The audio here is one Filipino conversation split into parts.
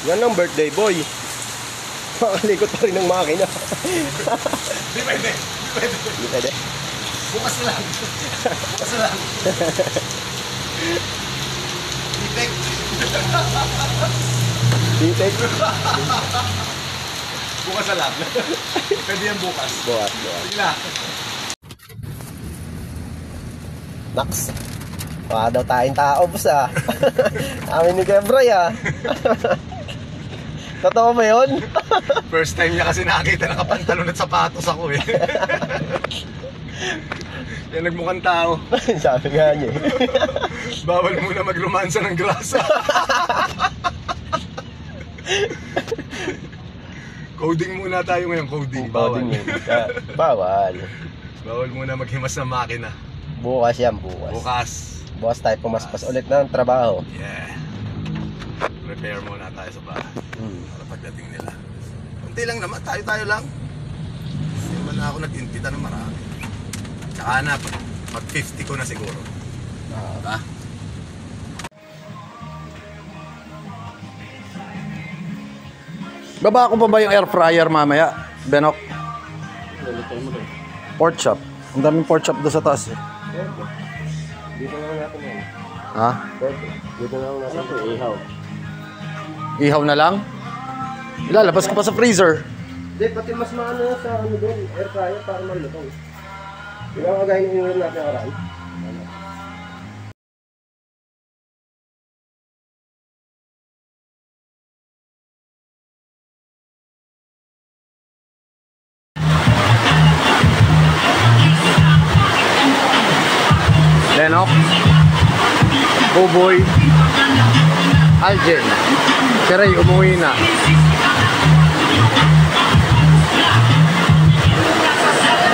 Yan ang birthday boy. Makalikot pa rin ng makina. Di pwede. Hindi pwede. Bukas lang. Bukas lang. Detect. Detect. Bukas na lang. Pwede yan bukas. Bukas. Sige na. Naks. Wala daw tayong tao, boss ah. Amin ni Kebroy ah. Totoo ba yun? First time niya kasi nakakita nakapantalon at sapatos ako eh. Yan nagmukhang tao. Sabi nga niya eh. Bawal muna magromansa ng grasa. Coding muna tayo ngayon, coding. Bawal. Bawal. Bawal muna maghimas ng makina. Bukas yan, bukas. Bukas Tayo pumaspas ulit ng trabaho. Yeah. Prepare muna tayo sa bahay. Para pagdating nila. Kunti lang naman, tayo lang. Hindi naman na ako nag-impita ng marami. Tsaka na, pag 50 ko na siguro. Diba? Baba ko pa ba yung air fryer mamaya, Benok? Pork chop. Ang daming pork chop doon sa taas eh. Dito na lang natin yan. Ha? Dito na lang natin ito, ihaw. Ihaw na lang? Ilalabas ko pa sa freezer. Hindi, pati mas maano sa ano doon, air fryer para malutong. Di ba kagaya ng inulan natin aral? Benok, Buboy, Aljen, si Ray umuwi na.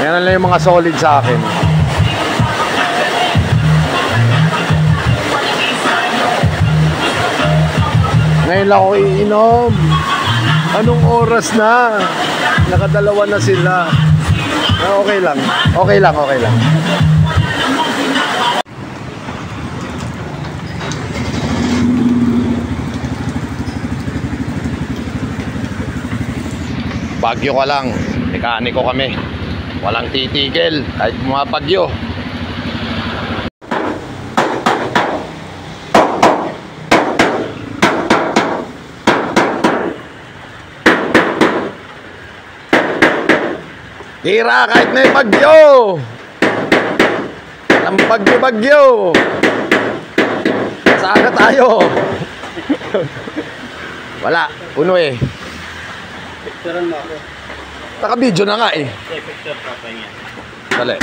Yan lang yung mga solid sa akin. Ngayon lang ako iinom. Anong oras na? Nakadalawa na sila. Okay lang. Okay lang. Bagyo ka lang, mekaniko kami. Walang titigil kahit bumabagyo. Tira kahit may bagyo. Ang bagyo-bagyo. Saan tayo? Wala, puno eh. Picturean mo ako. Naka-video na nga eh. Picture pa niya. Dali.